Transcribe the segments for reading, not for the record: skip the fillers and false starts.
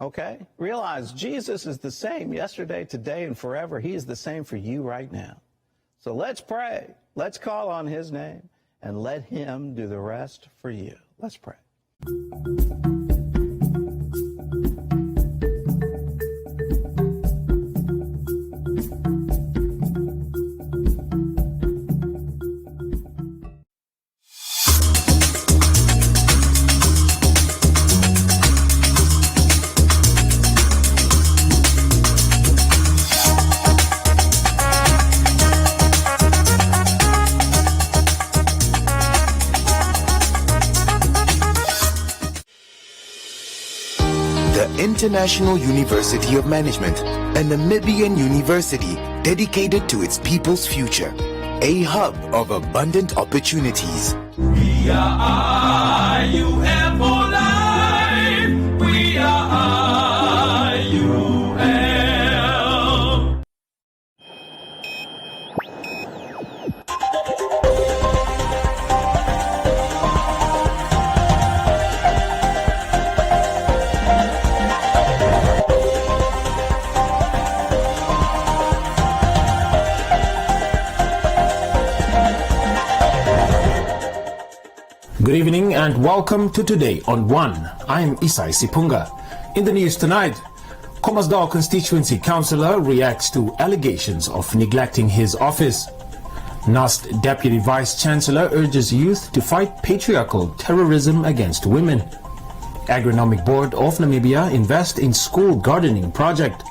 Okay? Realize Jesus is the same yesterday, today, and forever. He is the same for you right now. So let's pray. Let's call on his name and let him do the rest for you. Let's pray. International University of Management, a Namibian university dedicated to its people's future, a hub of abundant opportunities. We are IUM for life. We are IUM. Good evening and welcome to Today on One. I'm Isai Sipunga. In the news tonight, Khomasdal constituency councillor reacts to allegations of neglecting his office. NUST deputy vice chancellor urges youth to fight patriarchal terrorism against women. Agronomic Board of Namibia invest in school gardening project.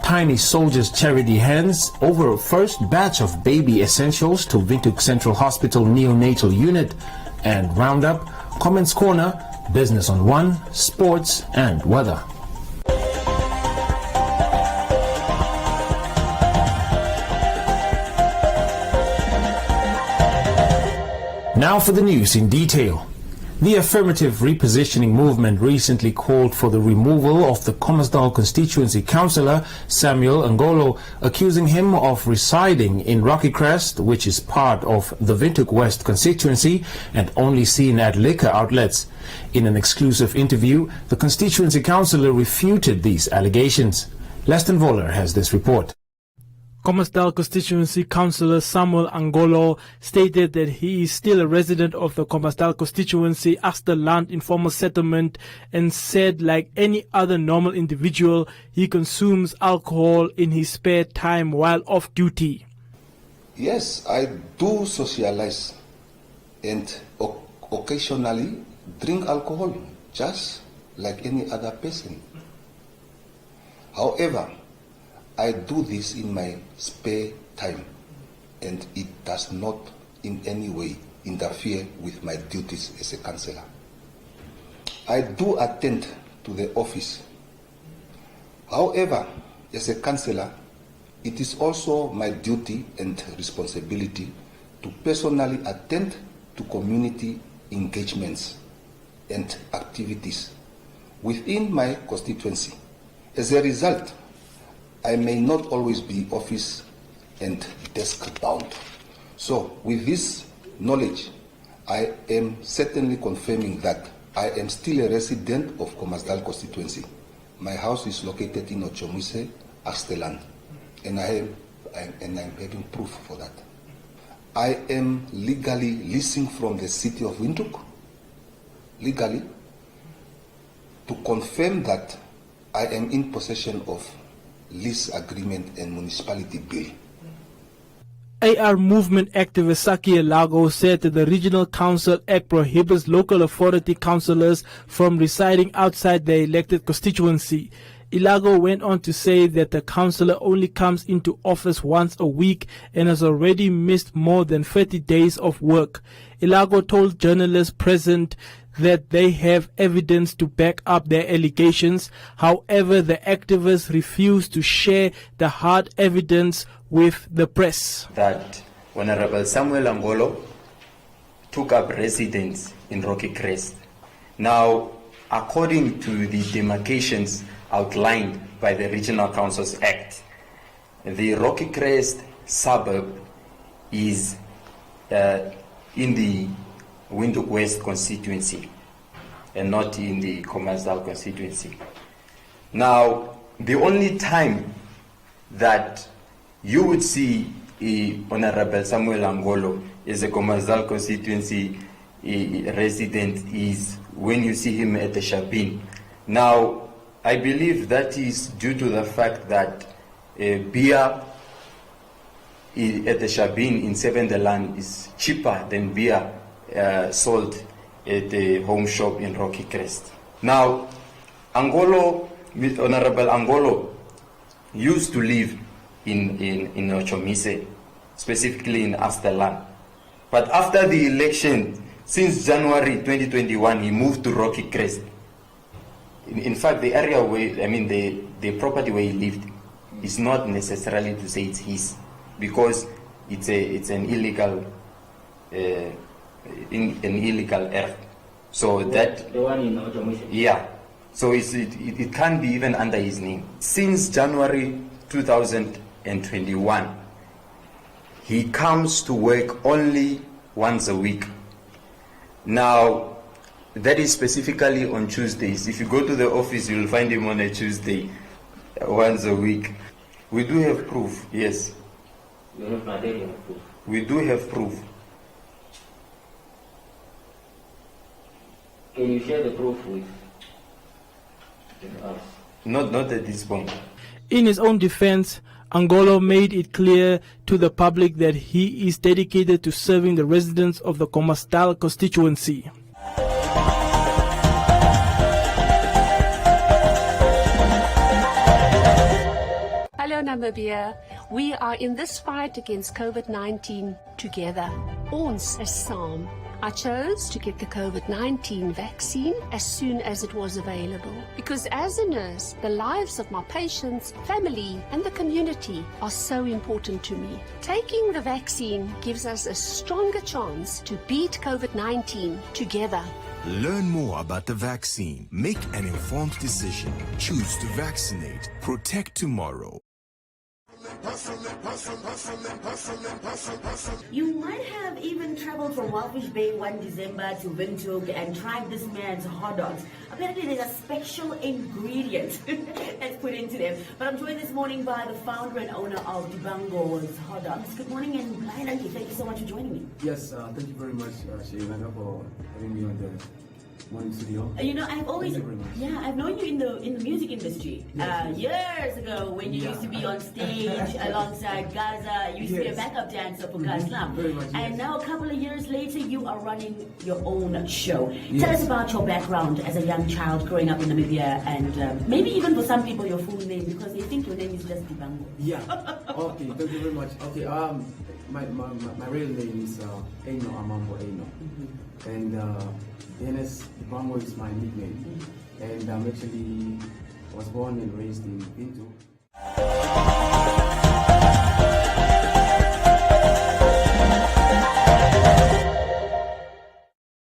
Tiny Soldiers charity hands over first batch of baby essentials to Windhoek Central Hospital neonatal unit. And Roundup, Comments Corner, Business on One, Sports and Weather. Now for the news in detail. The affirmative repositioning movement recently called for the removal of the Khomasdal constituency councillor Samuel Ngolo, accusing him of residing in Rocky Crest, which is part of the Windhoek West constituency and only seen at liquor outlets. In an exclusive interview, the constituency councillor refuted these allegations. Leston Voller has this report. Khomasdal constituency councillor Samuel Ngolo stated that he is still a resident of the Khomasdal constituency Asterland informal settlement and said like any other normal individual, he consumes alcohol in his spare time while off duty. Yes, I do socialize and occasionally drink alcohol, just like any other person. However, I do this in my spare time, and it does not in any way interfere with my duties as a councillor. I do attend to the office. However, as a councillor, it is also my duty and responsibility to personally attend to community engagements and activities within my constituency. As a result, I may not always be office and desk bound. So with this knowledge, I am certainly confirming that I am still a resident of Khomasdal constituency. My house is located in Ochomise, Asterland, and I'm having proof for that. I am legally leasing from the city of Windhoek, legally, to confirm that I am in possession of lease agreement and municipality bill. AR movement activist Saki Elago said that the Regional Council Act prohibits local authority councillors from residing outside their elected constituency. Elago went on to say that the councillor only comes into office once a week and has already missed more than 30 days of work. Elago told journalists present that they have evidence to back up their allegations. However, the activists refuse to share the hard evidence with the press. That Honorable Samuel Ngolo took up residence in Rocky Crest. Now, according to the demarcations outlined by the Regional Councils Act, the Rocky Crest suburb is in the Windhoek West constituency. and not in the Khomasdal constituency. Now, the only time that you would see Honorable Samuel Angolo as a Khomasdal constituency resident is when you see him at the Shabin. Now, I believe that is due to the fact that beer at the Shabin in Sevendeland is cheaper than beer sold at the home shop in Rocky Crest. Now, Angolo, Honorable Angolo, used to live in Ochomise, specifically in Astelan. But after the election, since January 2021, he moved to Rocky Crest. In fact, the area where, the property where he lived is not necessarily to say it's his, because it's an illegal earth. So that the one in Ochomise. Yeah. So it can't be even under his name. Since January 2021, he comes to work only once a week. Now, that is specifically on Tuesdays. If you go to the office, you'll find him on a Tuesday, once a week. We do have proof, yes. You have material proof. We do have proof. Can you share the proof with us? Not at this point. In his own defense, Angolo made it clear to the public that he is dedicated to serving the residents of the Khomasdal constituency. Hello Namibia, we are in this fight against COVID-19 together. Ons is saam. I chose to get the COVID-19 vaccine as soon as it was available because as a nurse, the lives of my patients, family and the community are so important to me. Taking the vaccine gives us a stronger chance to beat COVID-19 together. Learn more about the vaccine. Make an informed decision. Choose to vaccinate. Protect tomorrow. You might have even traveled from Walfish Bay one December to Windhoek and tried this man's hot dogs. Apparently there's a special ingredient that's put into them. But I'm joined this morning by the founder and owner of Dibango's Hot Dogs. Good morning and thank you so much for joining me. Yes, thank you very much, Shayana, for having me on the morning studio. I've known you in the music industry. Years ago when you used to be on stage alongside Gaza, you used to be a backup dancer for Gaslam. Very much, and now a couple of years later, you are running your own show. Tell us about your background as a young child growing up in Namibia, and maybe even for some people your full name, because they think your name is just Dibango. Yeah. Okay. Thank you very much. Okay. My real name is Eino Amambo Eino, and Dennis Dibango is my nickname, and I'm actually was born and raised in Bintu.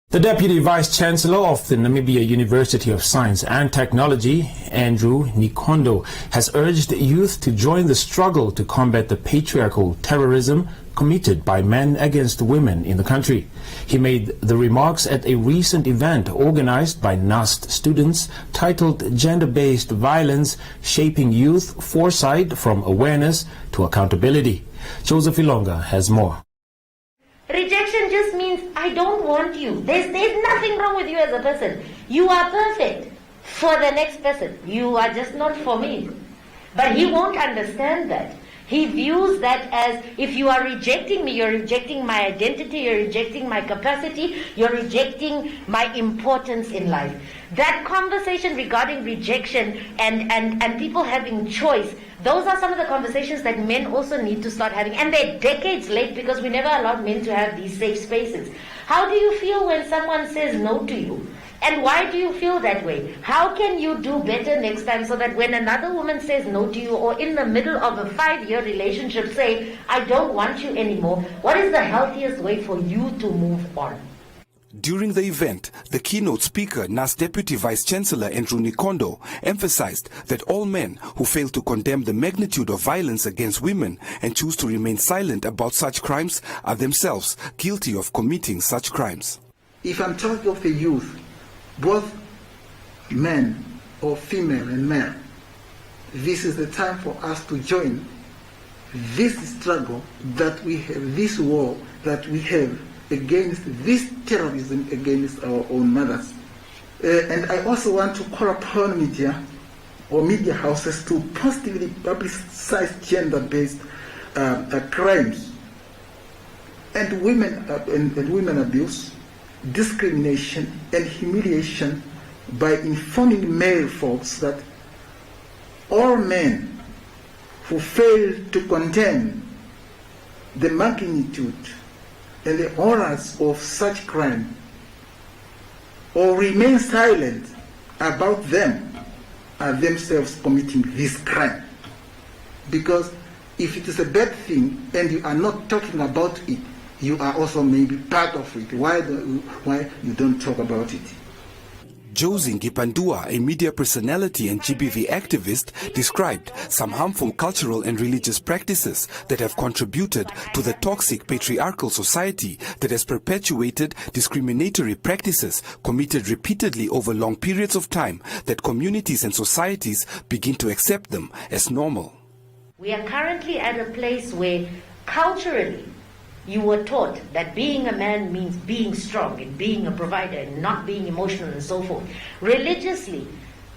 The Deputy Vice-Chancellor of the Namibia University of Science and Technology, Andrew Nikondo, has urged youth to join the struggle to combat the patriarchal terrorism committed by men against women in the country. He made the remarks at a recent event organized by NUST students titled Gender-Based Violence, Shaping Youth Foresight from Awareness to Accountability. Joseph Ilonga has more. Rejection just means I don't want you. There's nothing wrong with you as a person. You are perfect for the next person. You are just not for me. But he won't understand that. He views that as if you are rejecting me, you're rejecting my identity, you're rejecting my capacity, you're rejecting my importance in life. That conversation regarding rejection and people having choice, those are some of the conversations that men also need to start having. And they're decades late because we never allowed men to have these safe spaces. How do you feel when someone says no to you? And why do you feel that way? How can you do better next time so that when another woman says no to you, or in the middle of a 5-year relationship say, I don't want you anymore, what is the healthiest way for you to move on? During the event, the keynote speaker, NAS Deputy Vice-Chancellor Andrew Nikondo, emphasized that all men who fail to condemn the magnitude of violence against women and choose to remain silent about such crimes are themselves guilty of committing such crimes. If I'm talking of the youth, both men or female and male. This is the time for us to join this struggle that we have, this war that we have against this terrorism against our own mothers. And I also want to call upon media or media houses to positively publicize gender-based crimes and women abuse, discrimination, and humiliation by informing male folks that all men who fail to condemn the magnitude and the horrors of such crime or remain silent about them are themselves committing this crime. Because if it is a bad thing and you are not talking about it, you are also maybe part of it. Why you don't talk about it? Josie Ngipandua, a media personality and GBV activist, described some harmful cultural and religious practices that have contributed to the toxic patriarchal society that has perpetuated discriminatory practices committed repeatedly over long periods of time, that communities and societies begin to accept them as normal. We are currently at a place where culturally you were taught that being a man means being strong and being a provider and not being emotional and so forth. Religiously,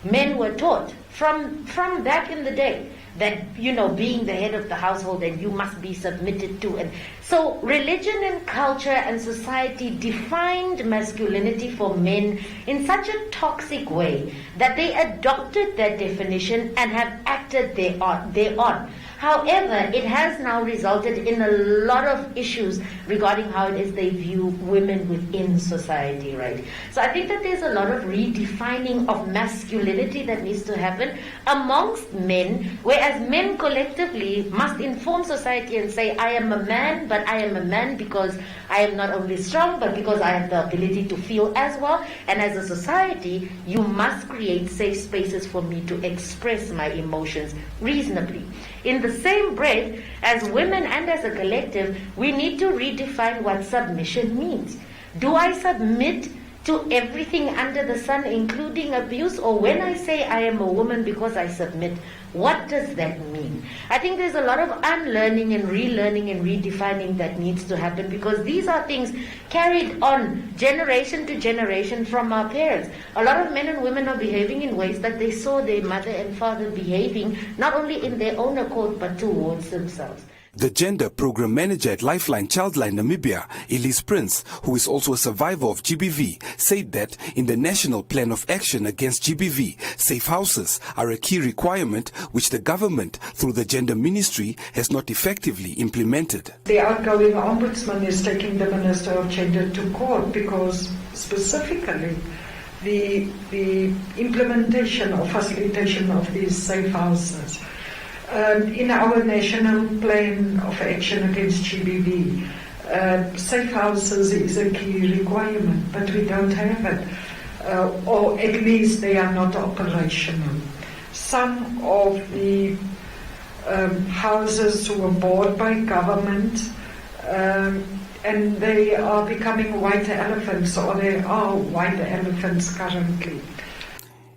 men were taught from back in the day that, you know, being the head of the household and you must be submitted to. And so religion and culture and society defined masculinity for men in such a toxic way that they adopted that definition and have acted thereon. However, it has now resulted in a lot of issues regarding how it is they view women within society, right? So I think that there's a lot of redefining of masculinity that needs to happen amongst men, whereas men collectively must inform society and say, I am a man, but I am a man because I am not only strong, but because I have the ability to feel as well. And as a society, you must create safe spaces for me to express my emotions reasonably. In the same breath, as women and as a collective, we need to redefine what submission means. Do I submit to everything under the sun, including abuse? Or when I say I am a woman because I submit, what does that mean? I think there's a lot of unlearning and relearning and redefining that needs to happen, because these are things carried on generation to generation from our parents. A lot of men and women are behaving in ways that they saw their mother and father behaving, not only in their own accord, but towards themselves. The gender program manager at Lifeline Childline Namibia, Elise Prince, who is also a survivor of GBV, said that in the National Plan of Action Against GBV, safe houses are a key requirement which the government, through the Gender Ministry, has not effectively implemented. The outgoing ombudsman is taking the Minister of Gender to court because specifically the implementation or facilitation of these safe houses in our National Plan of Action Against GBV, safe houses is a key requirement, but we don't have it, or at least they are not operational. Some of the houses were bought by government and they are becoming white elephants, or they are white elephants currently.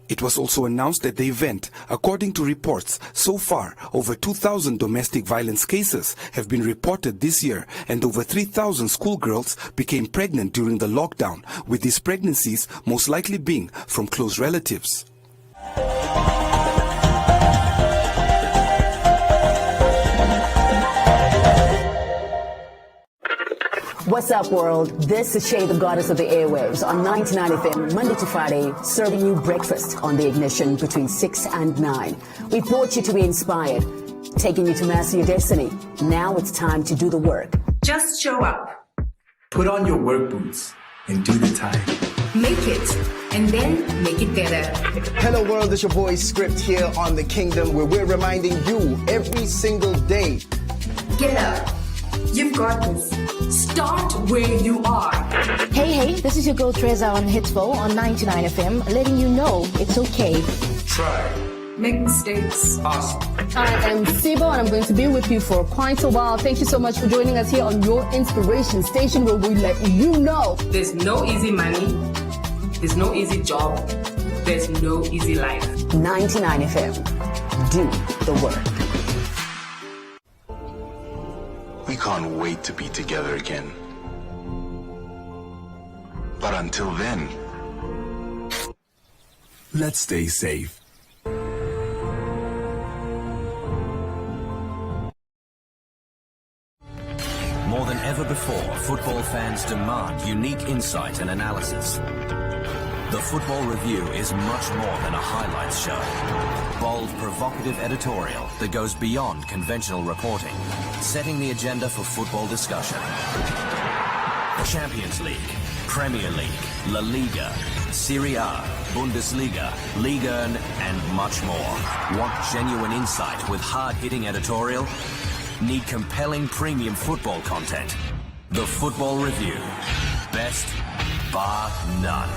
It was also announced at the event, according to reports, so far over 2,000 domestic violence cases have been reported this year, and over 3,000 schoolgirls became pregnant during the lockdown, with these pregnancies most likely being from close relatives. What's up, world? This is Shay, the goddess of the airwaves, on 99 FM, Monday to Friday, serving you breakfast on the ignition between 6 and 9. We brought you to be inspired, taking you to master your destiny. Now it's time to do the work. Just show up. Put on your work boots and do the time. Make it, and then make it better. Hello, world. It's your boy Script here on The Kingdom, where we're reminding you every single day. Get up. You've got this. Start where you are. Hey, this is your girl Treza on Hitsville on 99 FM, letting you know it's okay. Try. Make mistakes. Awesome. I am Sibo, and I'm going to be with you for quite a while. Thank you so much for joining us here on your inspiration station, where we let you know there's no easy money, there's no easy job, there's no easy life. 99 FM. Do the work. We can't wait to be together again. But until then, let's stay safe. More than ever before, football fans demand unique insight and analysis. The Football Review is much more than a highlights show. Bold, provocative editorial that goes beyond conventional reporting, setting the agenda for football discussion. Champions League, Premier League, La Liga, Serie A, Bundesliga, Liga and much more. Want genuine insight with hard-hitting editorial? Need compelling premium football content? The Football Review. Best, bar none.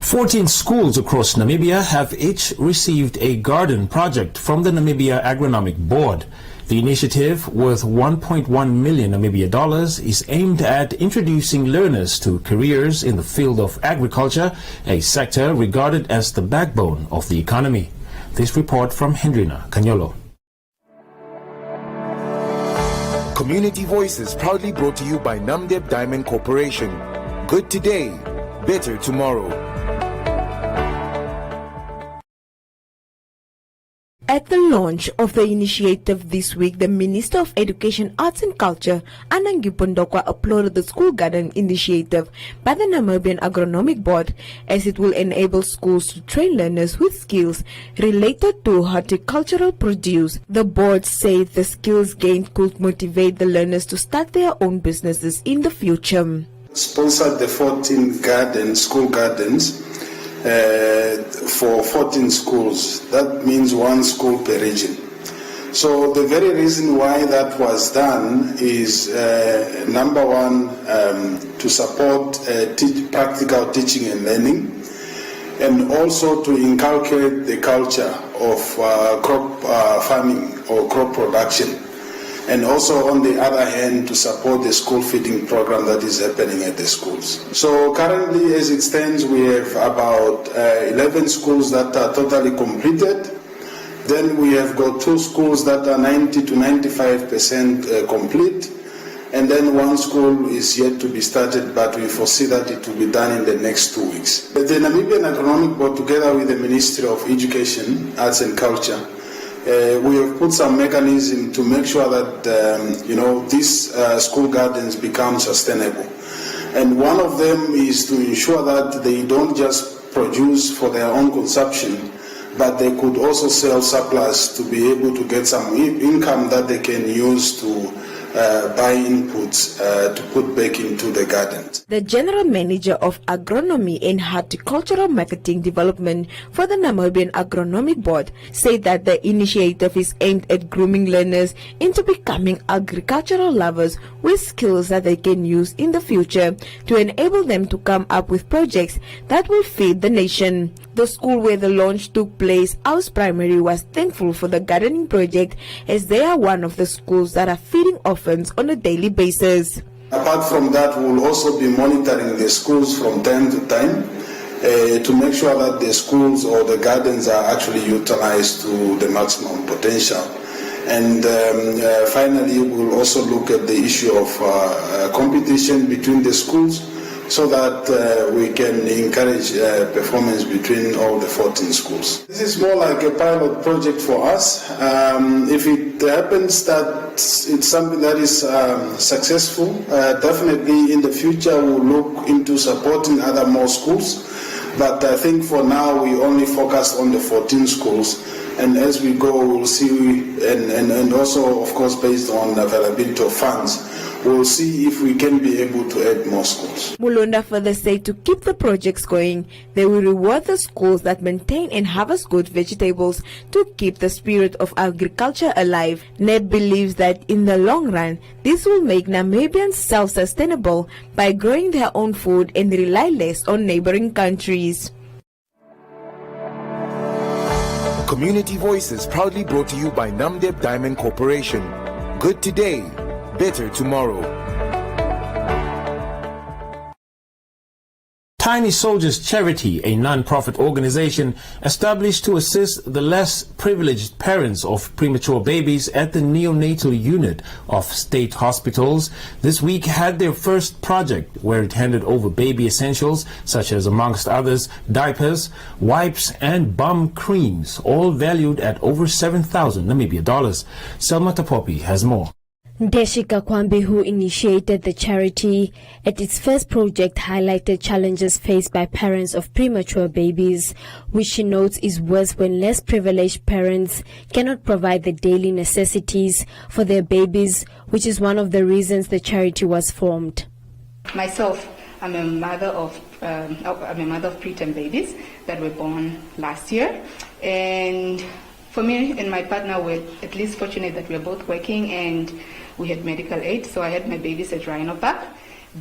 Fourteen schools across Namibia have each received a garden project from the Namibia Agronomic Board. The initiative, worth 1.1 million Namibia dollars, is aimed at introducing learners to careers in the field of agriculture, a sector regarded as the backbone of the economy. This report from Hendrina Kanyolo. Community Voices proudly brought to you by Namdeb Diamond Corporation. Good today, better tomorrow. At the launch of the initiative this week, the Minister of Education, Arts and Culture, Anangi Pondokwa, applauded the school garden initiative by the Namibian Agronomic Board, as it will enable schools to train learners with skills related to horticultural produce. The board said the skills gained could motivate the learners to start their own businesses in the future. Sponsored the 14 school gardens for 14 schools. That means one school per region. So the very reason why that was done is number one, to support practical teaching and learning, and also to inculcate the culture of crop farming or crop production, and also on the other hand to support the school feeding program that is happening at the schools. So currently, as it stands, we have about 11 schools that are totally completed. Then we have got 2 schools that are 90 to 95% complete, and then 1 school is yet to be started, but we foresee that it will be done in the next 2 weeks. The Namibian Agronomic Board, together with the Ministry of Education, Arts and Culture, we have put some mechanism to make sure that these school gardens become sustainable. And one of them is to ensure that they don't just produce for their own consumption, but they could also sell surplus to be able to get some income that they can use to buy inputs to put back into the garden. The General Manager of Agronomy and Horticultural Marketing Development for the Namibian Agronomic Board said that the initiative is aimed at grooming learners into becoming agricultural lovers with skills that they can use in the future to enable them to come up with projects that will feed the nation. The school where the launch took place, Aus Primary, was thankful for the gardening project, as they are one of the schools that are feeding orphans on a daily basis. Apart from that, we will also be monitoring the schools from time to time to make sure that the schools or the gardens are actually utilized to the maximum potential. And finally, we'll also look at the issue of competition between the schools, so that we can encourage performance between all the 14 schools. This is more like a pilot project for us. If it happens that it's something that is successful, definitely in the future we'll look into supporting other more schools. But I think for now we only focus on the 14 schools. And as we go, we'll see, and also, of course, based on availability of funds, we'll see if we can be able to add more schools. Mulonda further said to keep the projects going, they will reward the schools that maintain and harvest good vegetables to keep the spirit of agriculture alive. Ned believes that in the long run, this will make Namibians self-sustainable by growing their own food and rely less on neighboring countries. Community Voices proudly brought to you by Namdeb Diamond Corporation. Good today, better tomorrow. Tiny Soldiers Charity, a non-profit organization established to assist the less privileged parents of premature babies at the neonatal unit of state hospitals, this week had their first project where it handed over baby essentials such as, amongst others, diapers, wipes and bum creams, all valued at over 7,000 Namibia dollars. Selma Tapopi has more. Ndeshika Kwambe, who initiated the charity, at its first project highlighted challenges faced by parents of premature babies, which she notes is worse when less privileged parents cannot provide the daily necessities for their babies, which is one of the reasons the charity was formed. Myself, I'm a mother of preterm babies that were born last year, and for me and my partner, we're at least fortunate that we're both working and we had medical aid, so I had my babies at Rhino Park.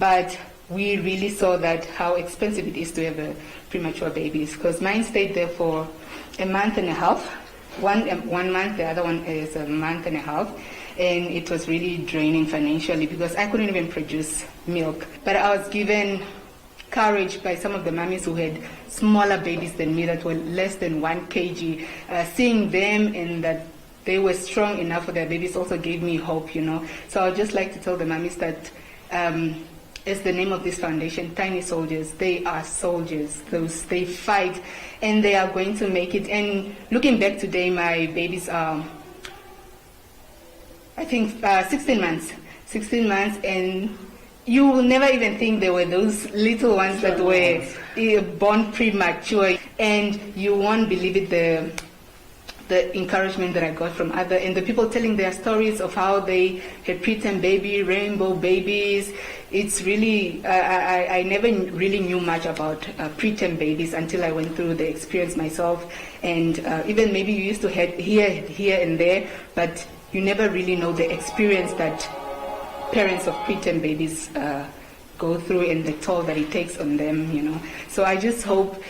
But we really saw that how expensive it is to have a premature babies, because mine stayed there for a month and a half. One month, the other one is a month and a half, and it was really draining financially because I couldn't even produce milk. But I was given courage by some of the mummies who had smaller babies than me that were less than 1 kg. Seeing them and that they were strong enough for their babies also gave me hope, you know. So I would just like to tell the mummies that as the name of this foundation, Tiny Soldiers, they are soldiers. They fight and they are going to make it. And looking back today, my babies are, I think, 16 months, and you will never even think there were those little ones that were born premature, and you won't believe it, the encouragement that I got from and the people telling their stories of how they had preterm baby, rainbow babies. It's really, I never really knew much about preterm babies until I went through the experience myself, and even maybe you used to hear and there, but you never really know the experience that parents of preterm babies go through and the toll that it takes on them, you know. So I just hope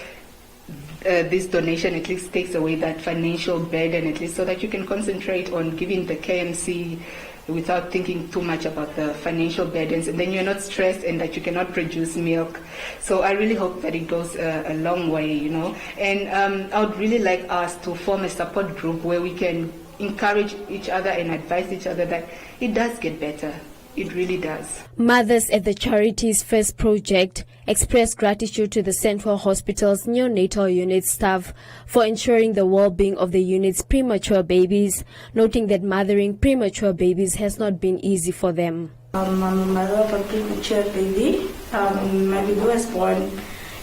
this donation at least takes away that financial burden, at least so that you can concentrate on giving the KMC without thinking too much about the financial burdens, and then you're not stressed and that you cannot produce milk. So I really hope that it goes a long way, you know. And I would really like us to form a support group where we can encourage each other and advise each other that it does get better. It really does. Mothers at the charity's first project expressed gratitude to the Central Hospital's neonatal unit staff for ensuring the well-being of the unit's premature babies, noting that mothering premature babies has not been easy for them. I'm a mother of a premature baby. My baby was born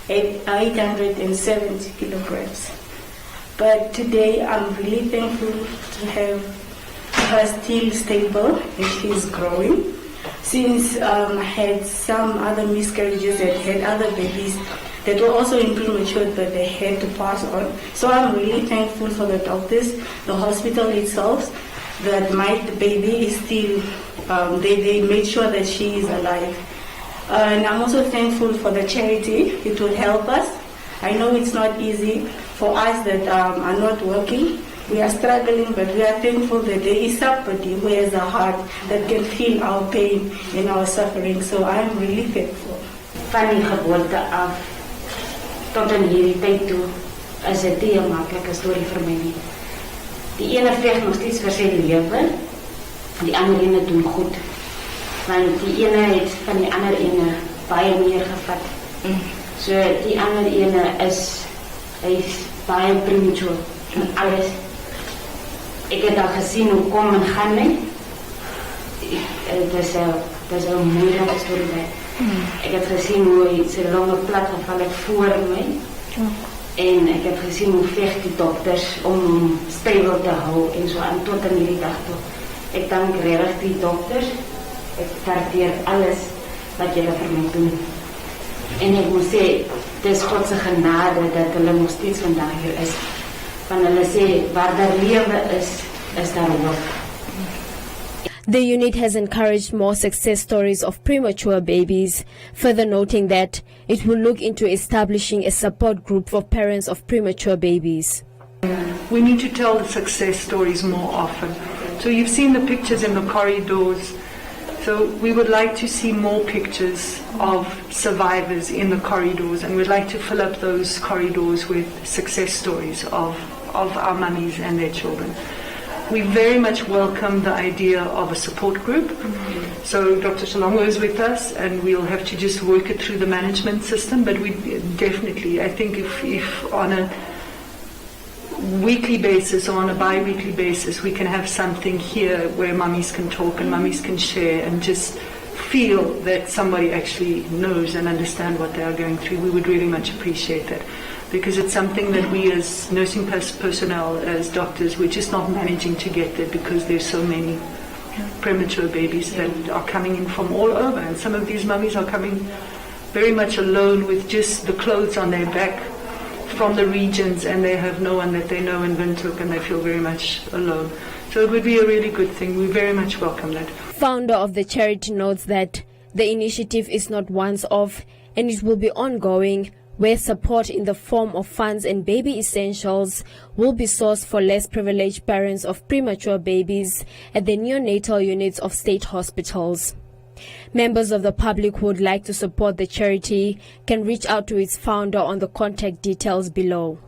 at 870 kilograms. But today I'm really thankful to have her still stable and she's growing. Since I had some other miscarriages and had other babies that were also premature, but they had to pass on. So I'm really thankful for the doctors, the hospital itself, that the baby is still, they made sure that she is alive. And I'm also thankful for the charity. It will help us. I know it's not easy for us that are not working. We are struggling, but we are thankful that there is somebody who has a heart that can feel our pain and our suffering. So I'm really thankful. Van die geboorte af tot in hierdie tyd toe is dit nie 'n maklike storie vir my nie. Die ene veg nog steeds vir sy lewe, die ander ene doen goed. Want die ene het van die ander ene baie meer gevat. So die ander ene hy's baie premature en alles. Ek het al gesien hoe kom en gaan nie. Dit is 'n moeilike storie. Ek het gesien hoe hy sy longe plat geval het voor my. En ek het gesien hoe veg die dokters om hom stabiel te hou en so aan tot in hierdie dag toe. Ek dank regtig die dokters. Ek waardeer alles wat julle vir my doen. En ek moet sê, dit is God se genade dat hulle nog steeds vandag hier is. Van hulle sê, waar daar lewe is daar hoop. The unit has encouraged more success stories of premature babies, further noting that it will look into establishing a support group for parents of premature babies. We need to tell the success stories more often. So you've seen the pictures in the corridors. So we would like to see more pictures of survivors in the corridors, and we'd like to fill up those corridors with success stories of our mummies and their children. We very much welcome the idea of a support group. So Dr. Shalongo is with us, and we'll have to just work it through the management system, but we definitely, I think if on a weekly basis or on a bi-weekly basis we can have something here where mummies can talk and mummies can share and just feel that somebody actually knows and understand what they are going through, we would really much appreciate that, because it's something that we as nursing personnel, as doctors, we're just not managing to get there because there's so many premature babies that are coming in from all over, and some of these mummies are coming very much alone with just the clothes on their back from the regions, and they have no one that they know in Windhoek, and they feel very much alone. So it would be a really good thing. We very much welcome that. Founder of the charity notes that the initiative is not once off and it will be ongoing, where support in the form of funds and baby essentials will be sourced for less privileged parents of premature babies at the neonatal units of state hospitals. Members of the public who would like to support the charity can reach out to its founder on the contact details below.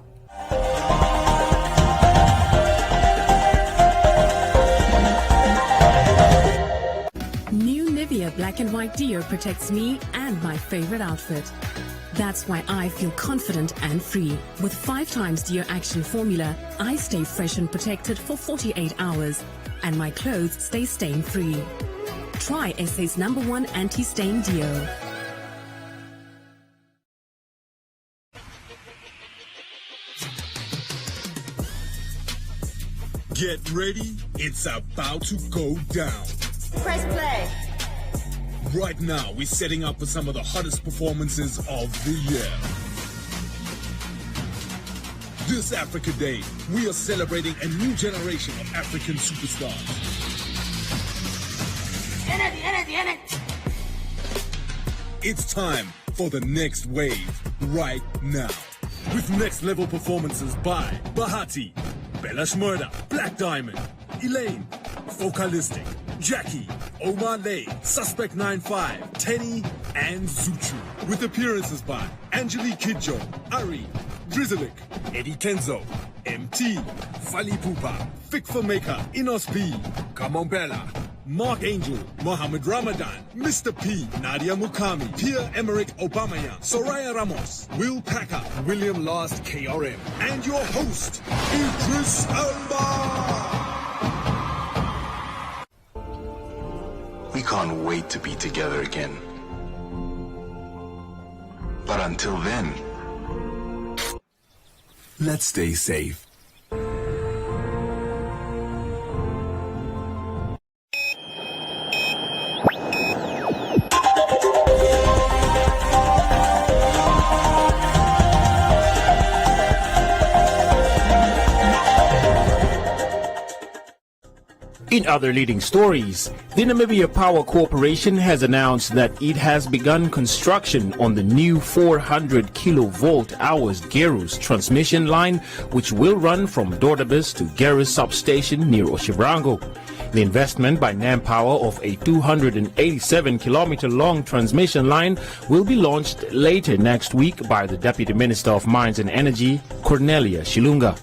New Nivea Black and White Deo protects me and my favorite outfit. That's why I feel confident and free. With 5 times Deo Action formula, I stay fresh and protected for 48 hours, and my clothes stay stain-free. Try SA's #1 anti-stain deo. Get ready, it's about to go down. Press play. Right now, we're setting up for some of the hottest performances of the year. This Africa Day, we are celebrating a new generation of African superstars. It's time for the next wave right now. With next level performances by Bahati, Bella Shmurda, Black Diamond, Elaine, Focalistic, Jackie, Omar Lay, Suspect 95, Tenny, and Zuchu. With appearances by Angelique Kidjo, Ari, Drizzlick, Eddie Kenzo, MT, Fali Pupa, Fik for Maker, Inos P, Kamombela, Mark Angel, Mohammed Ramadan, Mr. P, Nadia Mukami, Pierre Emerick Aubameyang, Soraya Ramos, Will Packer, William Last KRM, and your host, Idris Elba. We can't wait to be together again. But until then, let's stay safe. In other leading stories, the Namibia Power Corporation has announced that it has begun construction on the new 400 kilovolt hours Gerus transmission line, which will run from Dordabus to Gerus substation near Oshirango. The investment by NamPower of a 287-kilometer long transmission line will be launched later next week by the Deputy Minister of Mines and Energy, Cornelia Shilunga.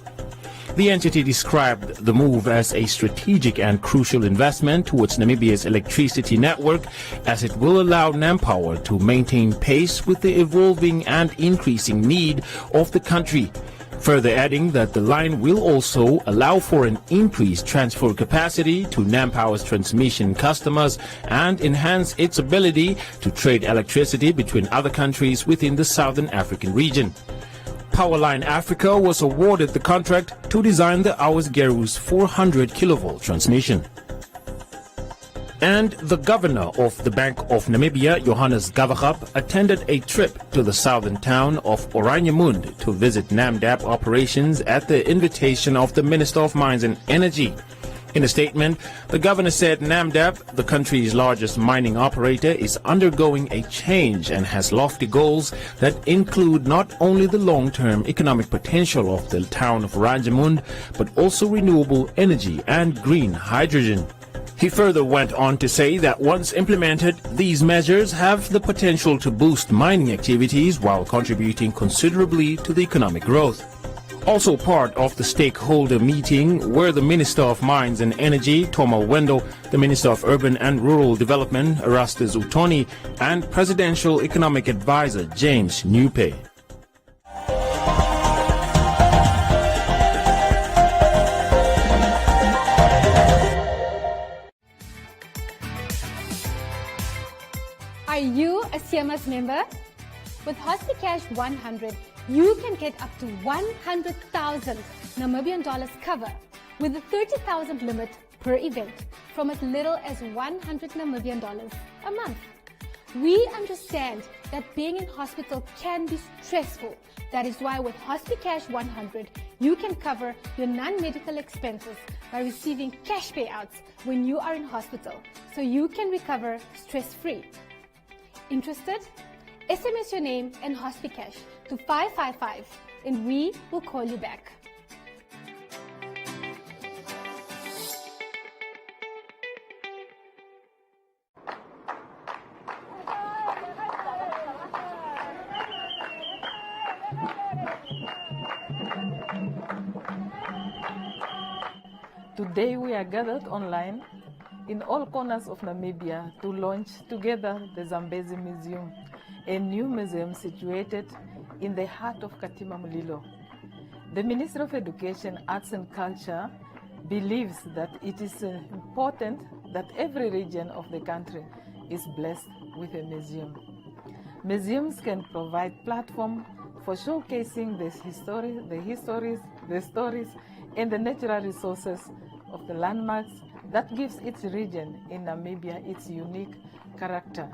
The entity described the move as a strategic and crucial investment towards Namibia's electricity network, as it will allow NamPower to maintain pace with the evolving and increasing need of the country. Further adding that the line will also allow for an increased transfer capacity to NamPower's transmission customers and enhance its ability to trade electricity between other countries within the Southern African region. Powerline Africa was awarded the contract to design the Hours Gerus 400 kilovolt transmission. And the governor of the Bank of Namibia, Johannes Gavagap, attended a trip to the southern town of Oraniemund to visit NAMDAP operations at the invitation of the Minister of Mines and Energy. In a statement, the governor said Namdeb, the country's largest mining operator, is undergoing a change and has lofty goals that include not only the long-term economic potential of the town of Ranjamund, but also renewable energy and green hydrogen. He further went on to say that once implemented, these measures have the potential to boost mining activities while contributing considerably to the economic growth. Also part of the stakeholder meeting were the Minister of Mines and Energy, Toma Wendo, the Minister of Urban and Rural Development, Erastus Utoni, and Presidential Economic Advisor, James Newpay. Are you a CMS member? With HospiCash 100, you can get up to 100,000 Namibian dollars cover with a 30,000 limit per event from as little as 100 Namibian dollars a month. We understand that being in hospital can be stressful. That is why with HospiCash 100, you can cover your non-medical expenses by receiving cash payouts when you are in hospital, so you can recover stress-free. Interested? SMS your name and HospiCash to 555 and we will call you back. Today we are gathered online in all corners of Namibia to launch together the Zambezi Museum, a new museum situated in the heart of Katima Mulilo. The Ministry of Education, Arts and Culture believes that it is important that every region of the country is blessed with a museum. Museums can provide platform for showcasing the stories and the natural resources of the landmarks that gives its region in Namibia its unique character.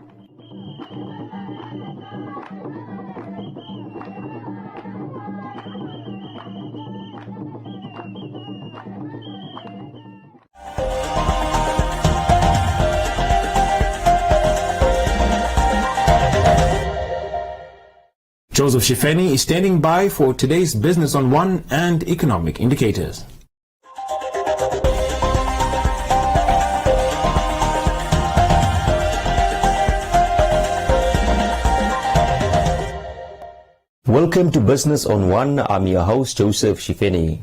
Joseph Shifeni is standing by for today's Business on One and economic indicators. Welcome to Business on One. I'm your host, Joseph Shifeni.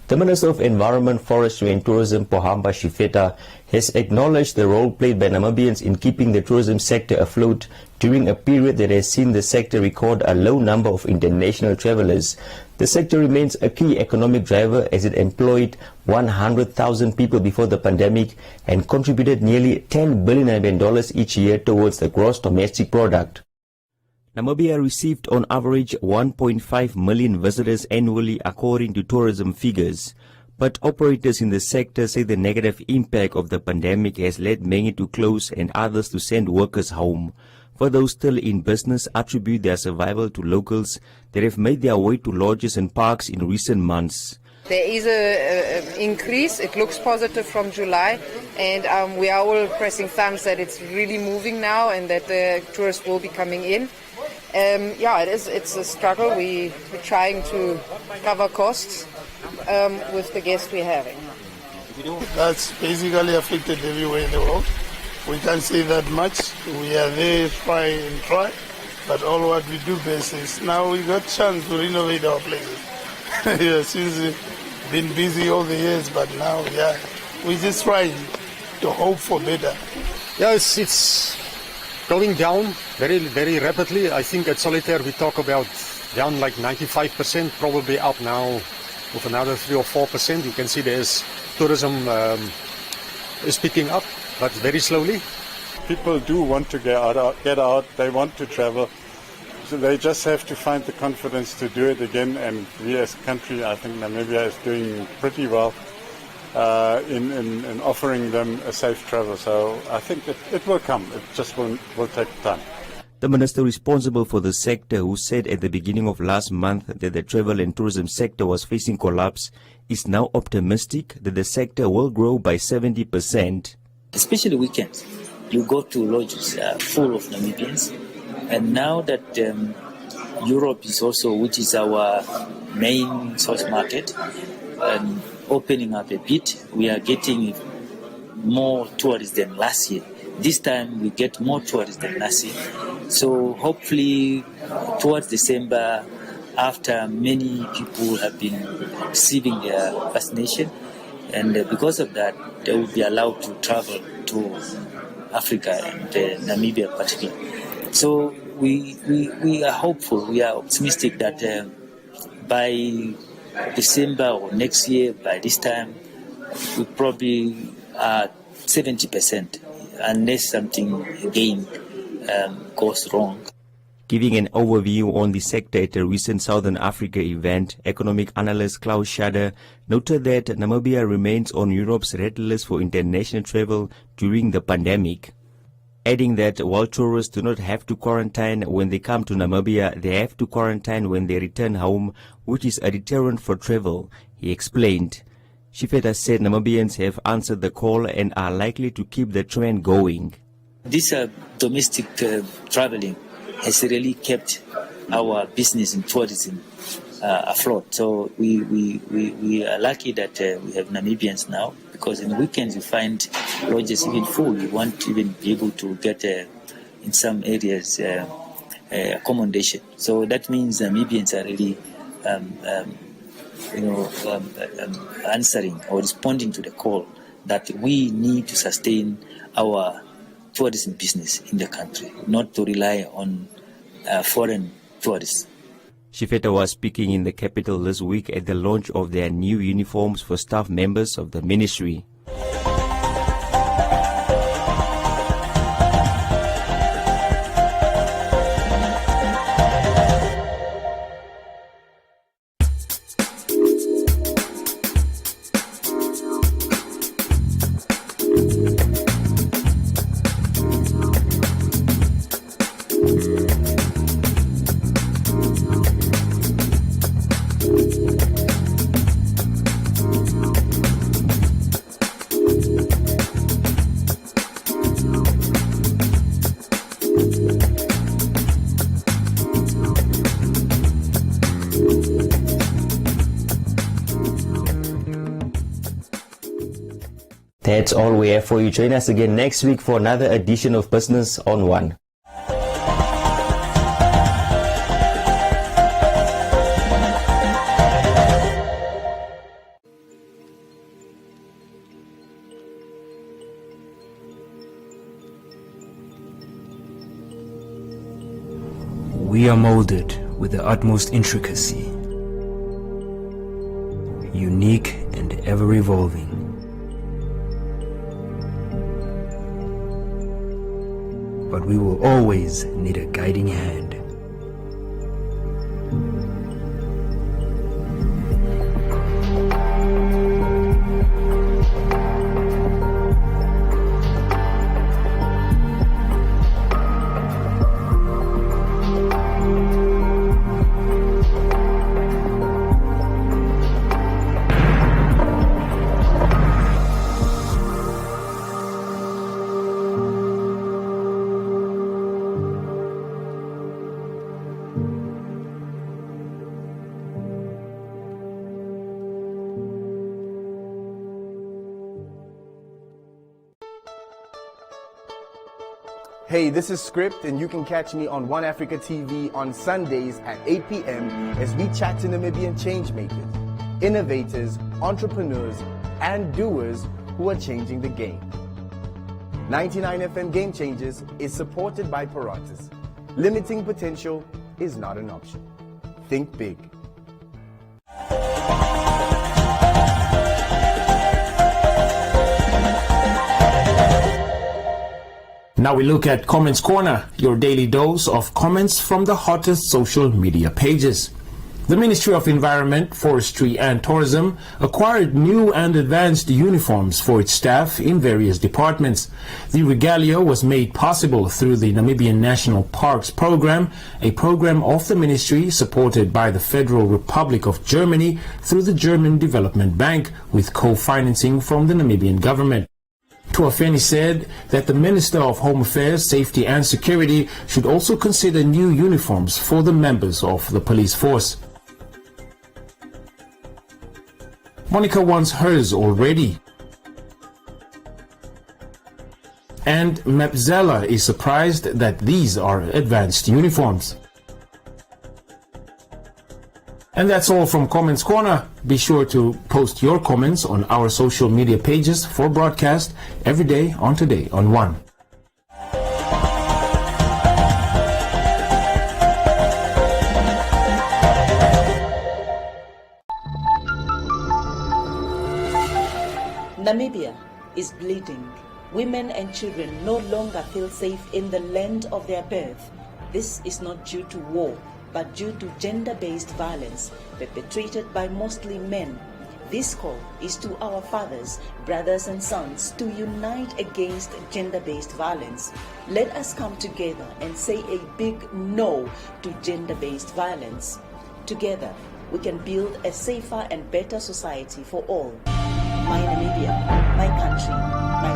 The Minister of Environment, Forestry and Tourism, Pohamba Shifeta, has acknowledged the role played by Namibians in keeping the tourism sector afloat during a period that has seen the sector record a low number of international travelers. The sector remains a key economic driver as it employed 100,000 people before the pandemic and contributed nearly $10 billion each year towards the gross domestic product. Namibia received on average 1.5 million visitors annually according to tourism figures, but operators in the sector say the negative impact of the pandemic has led many to close and others to send workers home. For those still in business, attribute their survival to locals that have made their way to lodges and parks in recent months. There is an increase. It looks positive from July, and we are all pressing thumbs that it's really moving now and that the tourists will be coming in. It's a struggle. We're trying to cover costs with the guests we're having. That's basically afflicted everywhere in the world. We can't say that much. We are there, try, but all what we do best is now we got chance to renovate our places. Since we've been busy all the years, but now, we're just trying to hope for better. Yes, it's going down very, very rapidly. I think at Solitaire we talk about down like 95%, probably up now with another 3 or 4%. You can see there's tourism is picking up, but very slowly. People do want to get out, they want to travel. So they just have to find the confidence to do it again, and we as a country, I think Namibia is doing pretty well in offering them a safe travel. So I think it will come, it just will take time. The minister responsible for the sector, who said at the beginning of last month that the travel and tourism sector was facing collapse, is now optimistic that the sector will grow by 70%. Especially weekends. You go to lodges full of Namibians, and now that Europe is also, which is our main source market, opening up a bit, we are getting more tourists than last year. This time we get more tourists than last year. So hopefully towards December, after many people have been receiving their vaccination, and because of that, they will be allowed to travel to Africa and Namibia particularly. So we are hopeful, we are optimistic that by December or next year, by this time, we probably are 70%, unless something again goes wrong. Giving an overview on the sector at a recent Southern Africa event, economic analyst Klaus Schade noted that Namibia remains on Europe's red list for international travel during the pandemic, adding that while tourists do not have to quarantine when they come to Namibia, they have to quarantine when they return home, which is a deterrent for travel, he explained. Shifeta said Namibians have answered the call and are likely to keep the trend going. This domestic traveling has really kept our business in tourism afloat. So we are lucky that we have Namibians now, because in weekends you find lodges even full. You won't even be able to get in some areas accommodation. So that means Namibians are really answering or responding to the call that we need to sustain our tourism business in the country, not to rely on foreign tourists. Shifeta was speaking in the capital this week at the launch of their new uniforms for staff members of the ministry. That's all we have for you. Join us again next week for another edition of Business on One. We are molded with the utmost intricacy, unique and ever-evolving. But we will always need a guiding hand. Hey, this is Script, and you can catch me on One Africa TV on Sundays at 8 p.m. as we chat to Namibian changemakers, innovators, entrepreneurs, and doers who are changing the game. 99 FM Game Changers is supported by Paratus. Limiting potential is not an option. Think big. Now we look at Comments Corner, your daily dose of comments from the hottest social media pages. The Ministry of Environment, Forestry and Tourism acquired new and advanced uniforms for its staff in various departments. The regalia was made possible through the Namibian National Parks Program, a program of the ministry supported by the Federal Republic of Germany through the German Development Bank with co-financing from the Namibian government. Tuafeni said that the Minister of Home Affairs, Safety and Security should also consider new uniforms for the members of the police force. Monica wants hers already. And Mapzella is surprised that these are advanced uniforms. And that's all from Comments Corner. Be sure to post your comments on our social media pages for broadcast every day on Today on 1. Namibia is bleeding. Women and children no longer feel safe in the land of their birth. This is not due to war, but due to gender-based violence perpetrated by mostly men. This call is to our fathers, brothers and sons to unite against gender-based violence. Let us come together and say a big no to gender-based violence. Together, we can build a safer and better society for all. My Namibia, my country, my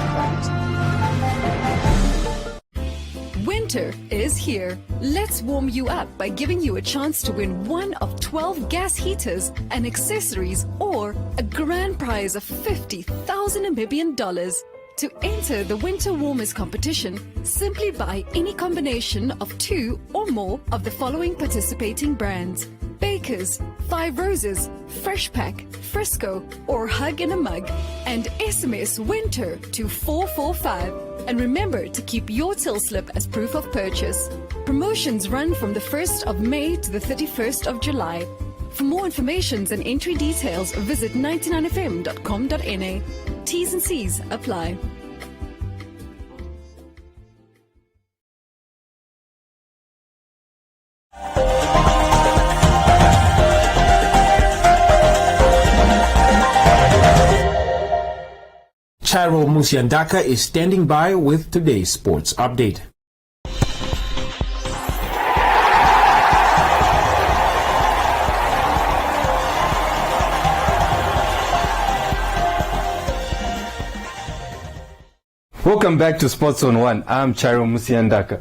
pride. Winter is here. Let's warm you up by giving you a chance to win one of 12 gas heaters and accessories or a grand prize of 50,000 Namibian dollars. To enter the Winter Warmers competition, simply buy any combination of 2 or more of the following participating brands: Baker's, 5 Roses, Fresh Pack, Frisco, or Hug in a Mug, and SMS Winter to 445. And remember to keep your till slip as proof of purchase. Promotions run from the 1st of May to the 31st of July. For more information and entry details, visit 99fm.com.na. T's and C's apply. Chairo Musiandaka is standing by with today's sports update. Welcome back to Sports on One. I'm Chairo Musiandaka.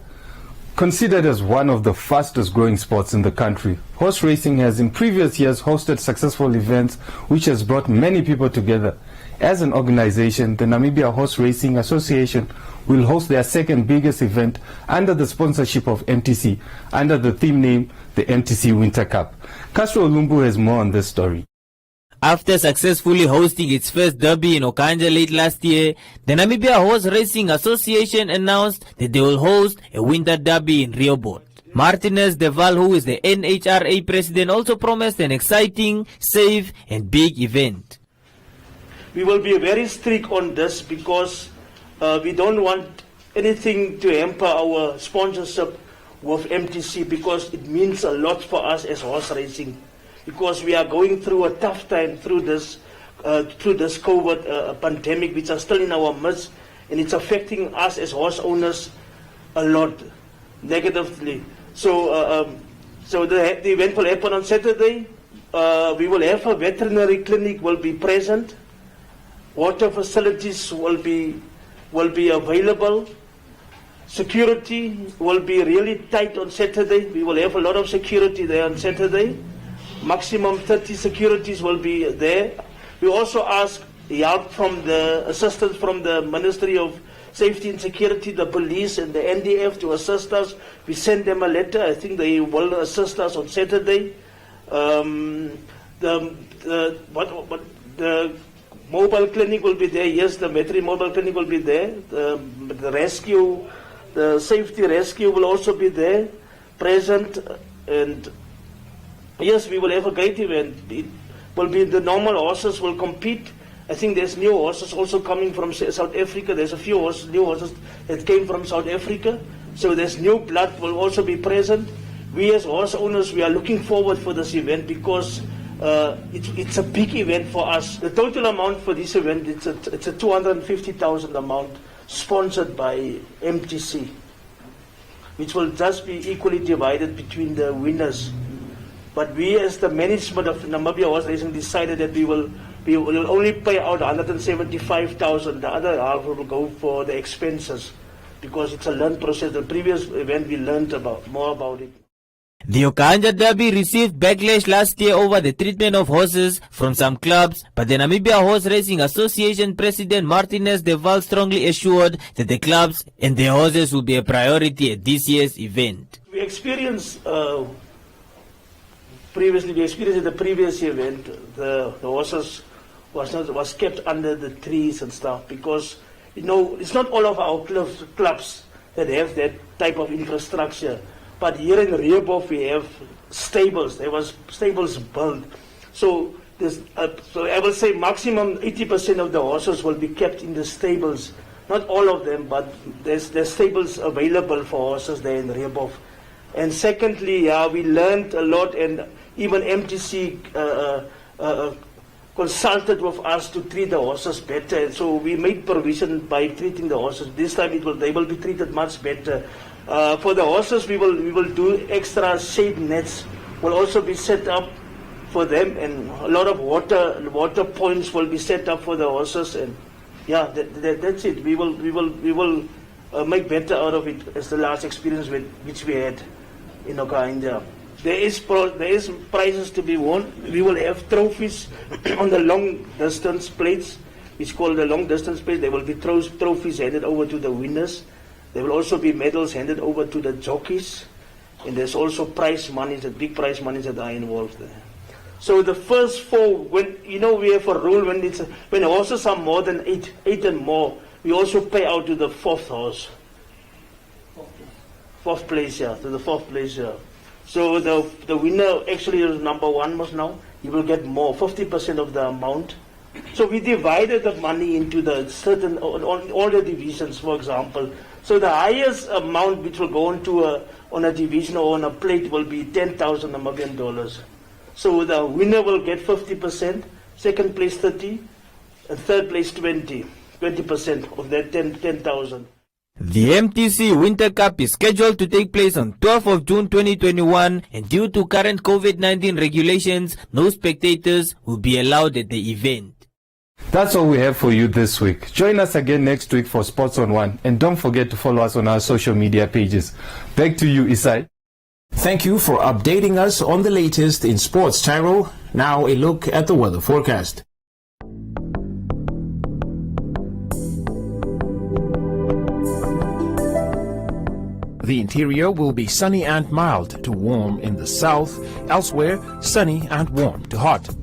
Considered as one of the fastest growing sports in the country, horse racing has in previous years hosted successful events which has brought many people together. As an organization, the Namibia Horse Racing Association will host their second biggest event under the sponsorship of MTC, under the theme name, the MTC Winter Cup. Castro Lumbu has more on this story. After successfully hosting its first derby in Okanja late last year, the Namibia Horse Racing Association announced that they will host a winter derby in Rehoboth. Martinez de Val, who is the NHRA president, also promised an exciting, safe and big event. We will be very strict on this because we don't want anything to hamper our sponsorship with MTC, because it means a lot for us as horse racing, because we are going through a tough time through this COVID pandemic, which are still in our midst, and it's affecting us as horse owners a lot negatively. So the event will happen on Saturday. We will have a veterinary clinic will be present. Water facilities will be available. Security will be really tight on Saturday. We will have a lot of security there on Saturday. Maximum 30 securities will be there. We also ask help from the assistance from the Ministry of Safety and Security, the police and the NDF to assist us. We send them a letter. I think they will assist us on Saturday. The mobile clinic will be there. Yes, the veterinary mobile clinic will be there. The rescue, the safety rescue will also be there, present. And yes, we will have a great event. It will be the normal horses will compete. I think there's new horses also coming from South Africa. There's a few new horses that came from South Africa. So there's new blood will also be present. we as horse owners, we are looking forward for this event because it's a big event for us. The total amount for this event, it's a 250,000 amount sponsored by MTC, which will just be equally divided between the winners. But we as the management of Namibia Horse Racing decided that we will only pay out 175,000. The other half will go for the expenses because it's a learned process. The previous event we learned more about it. The Okanja Derby received backlash last year over the treatment of horses from some clubs, but the Namibia Horse Racing Association President Martinez de Val strongly assured that the clubs and their horses will be a priority at this year's event. We experienced at the previous event, the horses was kept under the trees and stuff because, it's not all of our clubs that have that type of infrastructure. But here in Rehoboth we have stables. There was stables built. So I will say maximum 80% of the horses will be kept in the stables. Not all of them, but there's stables available for horses there in Rehoboth. And secondly, we learned a lot, and even MTC consulted with us to treat the horses better. So we made provision by treating the horses. This time they will be treated much better. For the horses, we will do extra shade nets. Will also be set up for them, and a lot of water points will be set up for the horses. And that's it. We will make better out of it as the last experience which we had in Okanja. There is prizes to be won. We will have trophies on the long distance plates. It's called the long distance plates. There will be trophies handed over to the winners. There will also be medals handed over to the jockeys, and there's also prize monies, the big prize monies that are involved there. So the first four, when we have a rule when horses are more than eight and more, we also pay out to the fourth horse. Fourth place, to the fourth place. So the winner actually is number one most now. He will get more, 50% of the amount. So we divided the money into the certain on all the divisions, for example. So the highest amount which will go on a division or on a plate will be 10,000 Namibian dollars. So the winner will get 50%, second place 30, and third place 20% of that 10,000. The MTC Winter Cup is scheduled to take place on 12th of June 2021, and due to current COVID-19 regulations, no spectators will be allowed at the event. That's all we have for you this week. Join us again next week for Sports on One, and don't forget to follow us on our social media pages. Back to you, Isai. Thank you for updating us on the latest in sports, Tyro. Now a look at the weather forecast. The interior will be sunny and mild to warm in the south, elsewhere sunny and warm to hot.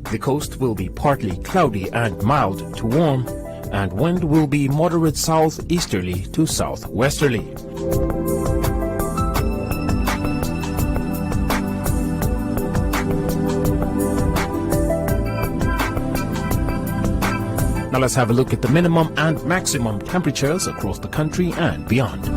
The coast will be partly cloudy and mild to warm, and wind will be moderate southeasterly to southwesterly. Now let's have a look at the minimum and maximum temperatures across the country and beyond.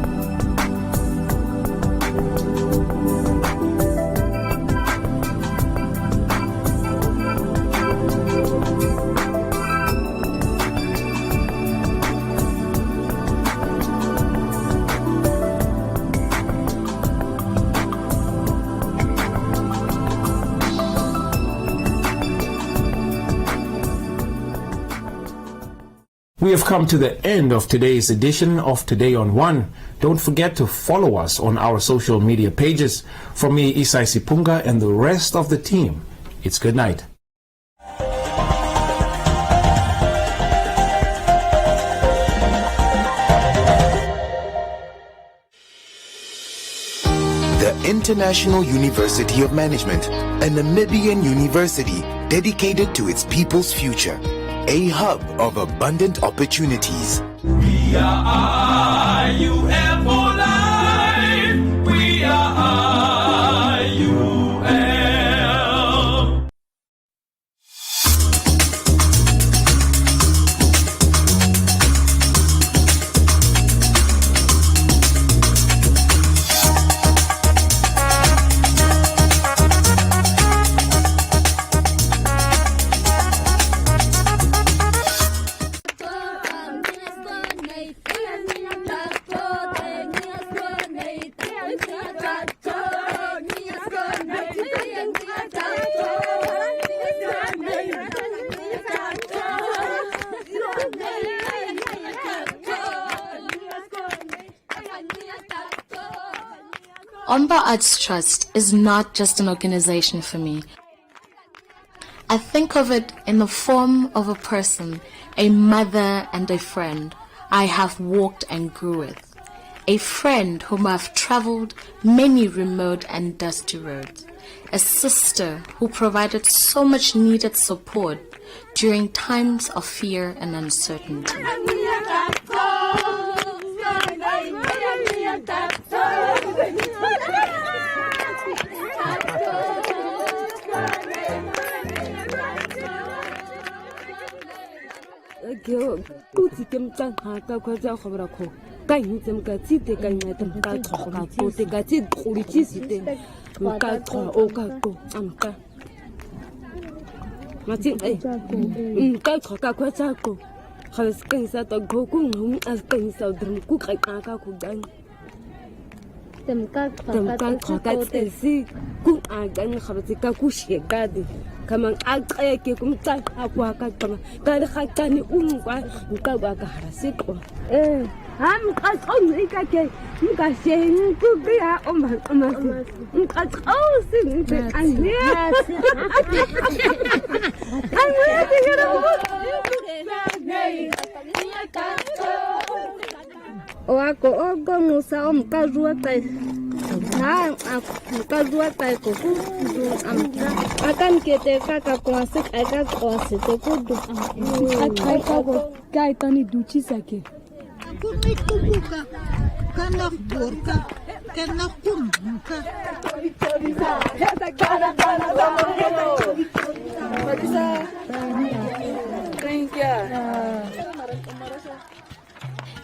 We have come to the end of today's edition of Today on One. Don't forget to follow us on our social media pages. From me, Isai Sipunga, and the rest of the team, it's good night. The International University of Management, a Namibian university dedicated to its people's future. A hub of abundant opportunities. We are IUM for life. We are IUM. Omba Arts Trust is not just an organization for me. I think of it in the form of a person, a mother and a friend I have walked and grew with. A friend whom I've traveled many remote and dusty roads. A sister who provided so much needed support during times of fear and uncertainty.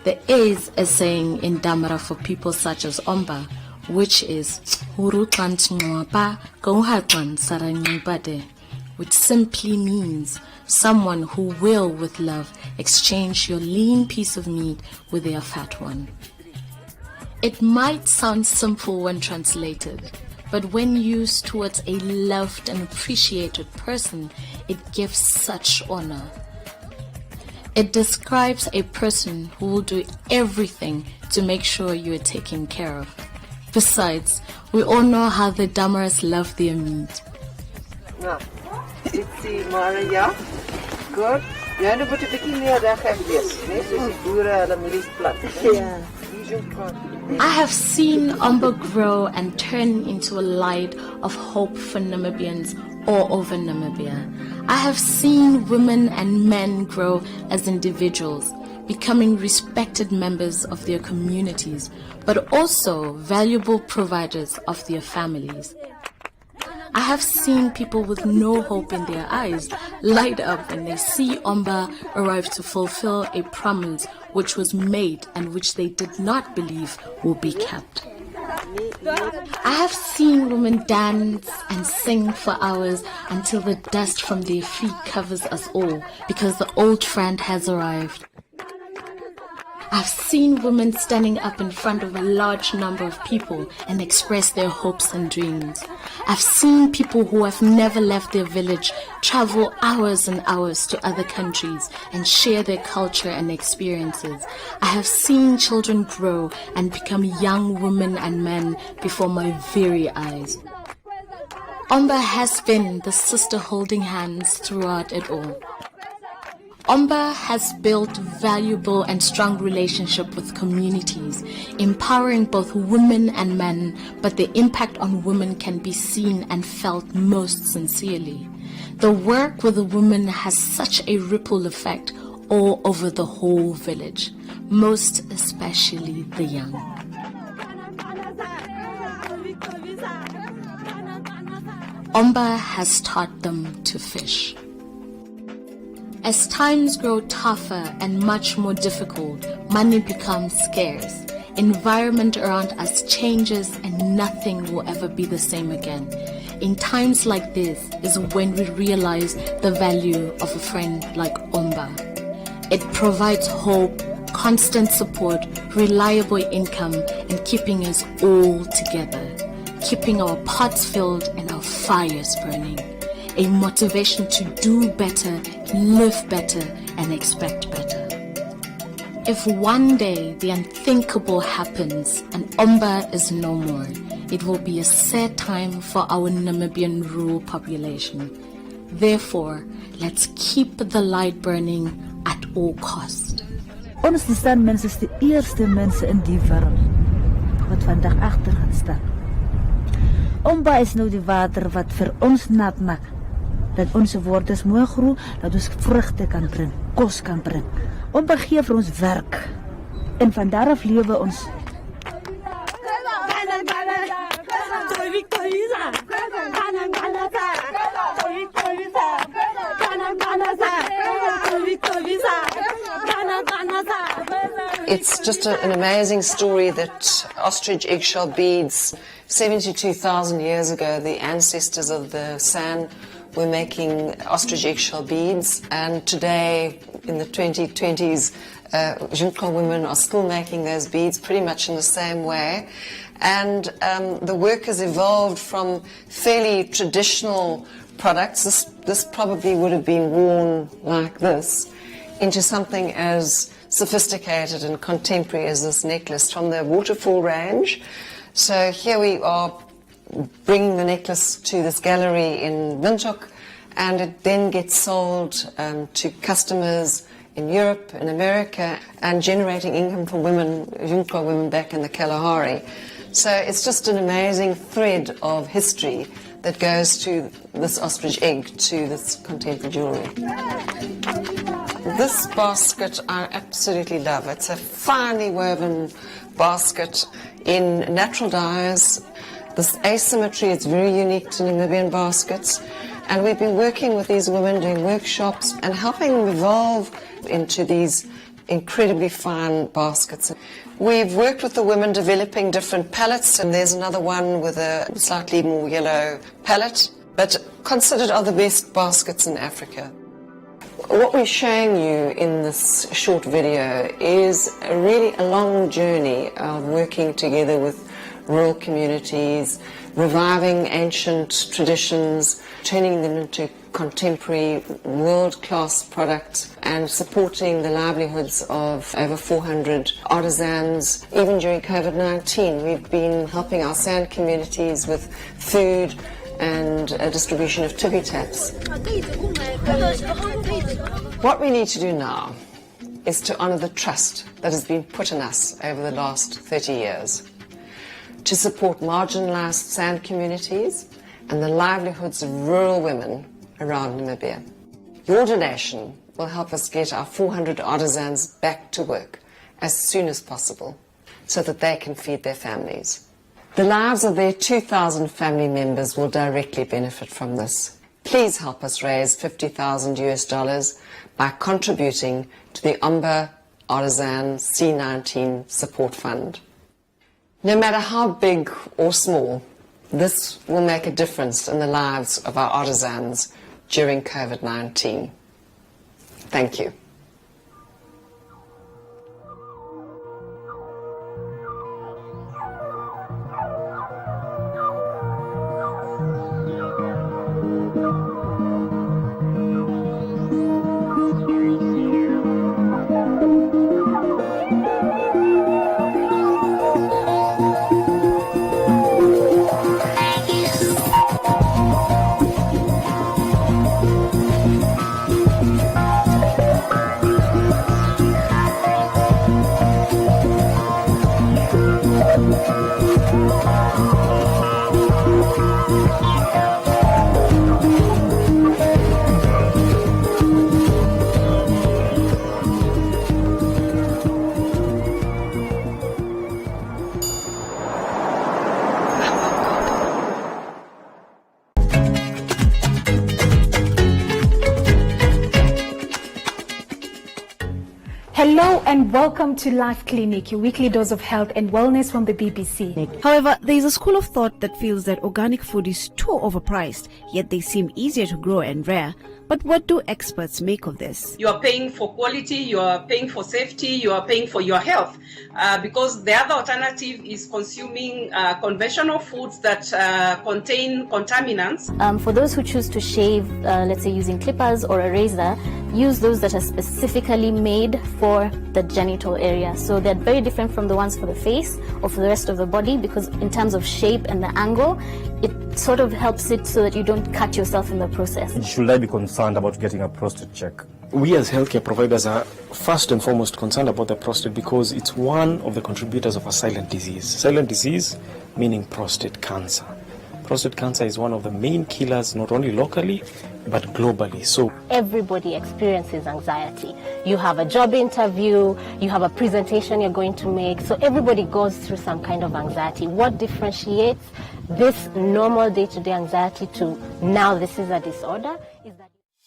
There is a saying in Damara for people such as Omba, which is which simply means someone who will, with love, exchange your lean piece of meat with their fat one. It might sound simple when translated, but when used towards a loved and appreciated person, it gives such honor. It describes a person who will do everything to make sure you are taken care of. Besides, we all know how the Damaras love their meat. It's Maria. Good. Ja, nu moet je begin meer daar gaan wees. Nee, soos die boere hulle mielies plant. Ja. I have seen Omba grow and turn into a light of hope for Namibians all over Namibia. I have seen women and men grow as individuals, becoming respected members of their communities, but also valuable providers of their families. I have seen people with no hope in their eyes light up when they see Omba arrive to fulfill a promise which was made and which they did not believe will be kept. I have seen women dance and sing for hours until the dust from their feet covers us all because the old friend has arrived. I've seen women standing up in front of a large number of people and express their hopes and dreams. I've seen people who have never left their village travel hours and hours to other countries and share their culture and experiences. I have seen children grow and become young women and men before my very eyes. Omba has been the sister holding hands throughout it all. Omba has built valuable and strong relationship with communities, empowering both women and men, but the impact on women can be seen and felt most sincerely. The work with the women has such a ripple effect all over the whole village, most especially the young. Omba has taught them to fish. As times grow tougher and much more difficult, money becomes scarce. Environment around us changes and nothing will ever be the same again. In times like this is when we realize the value of a friend like Omba. It provides hope, constant support, reliable income, and keeping us all together, keeping our pots filled and our fires burning. A motivation to do better, live better, and expect better. If one day the unthinkable happens and Omba is no more, it will be a sad time for our Namibian rural population. Therefore, let's keep the light burning at all costs. Ons staan mensen is de eerste mensen in die wereld wat vandaag achter gaan staan. Omba is nou die water wat voor ons nat maakt. Dat onze wortels mooi groeien, dat ons vruchten kan brengen, kost kan brengen. Omba geeft voor ons werk. En van daaraf leven ons. It's just an amazing story that ostrich eggshell beads, 72,000 years ago, the ancestors of the San were making ostrich eggshell beads, and today in the 2020s, Junko women are still making those beads pretty much in the same way. And the work has evolved from fairly traditional products, this probably would have been worn like this, into something as sophisticated and contemporary as this necklace from the waterfall range. So here we are bringing the necklace to this gallery in Windhoek, and it then gets sold to customers in Europe, in America, and generating income for women, Junko women back in the Kalahari. So it's just an amazing thread of history that goes to this ostrich egg, to this contemporary jewellery. This basket I absolutely love. It's a finely woven basket in natural dyes. This asymmetry is very unique to Namibian baskets. And we've been working with these women, doing workshops and helping them evolve into these incredibly fine baskets. We've worked with the women developing different palettes, and there's another one with a slightly more yellow palette, but considered are the best baskets in Africa. What we're showing you in this short video is really a long journey of working together with rural communities, reviving ancient traditions, turning them into contemporary world-class products, and supporting the livelihoods of over 400 artisans. Even during COVID-19, we've been helping our sand communities with food and a distribution of tippy taps. What we need to do now is to honour the trust that has been put in us over the last 30 years, to support marginalised sand communities and the livelihoods of rural women around Namibia. Your donation will help us get our 400 artisans back to work as soon as possible so that they can feed their families. The lives of their 2,000 family members will directly benefit from this. Please help us raise $50,000 by contributing to the Omba Artisan C19 Support Fund. No matter how big or small, this will make a difference in the lives of our artisans during COVID-19. Thank you. Hello and welcome to Life Clinic, your weekly dose of health and wellness from the BBC. However, there is a school of thought that feels that organic food is too overpriced, yet they seem easier to grow and rare. But what do experts make of this? You are paying for quality, you are paying for safety, you are paying for your health. Because the other alternative is consuming conventional foods that contain contaminants. For those who choose to shave, let's say using clippers or a razor, use those that are specifically made for the genital area. So they're very different from the ones for the face or for the rest of the body, because in terms of shape and the angle, it sort of helps it so that you don't cut yourself in the process. Should I be concerned about getting a prostate check? We as healthcare providers are first and foremost concerned about the prostate because it's one of the contributors of a silent disease. Silent disease meaning prostate cancer. Prostate cancer is one of the main killers, not only locally, but globally. So everybody experiences anxiety. You have a job interview, you have a presentation you're going to make, so everybody goes through some kind of anxiety. What differentiates this normal day-to-day anxiety to now this is a disorder is that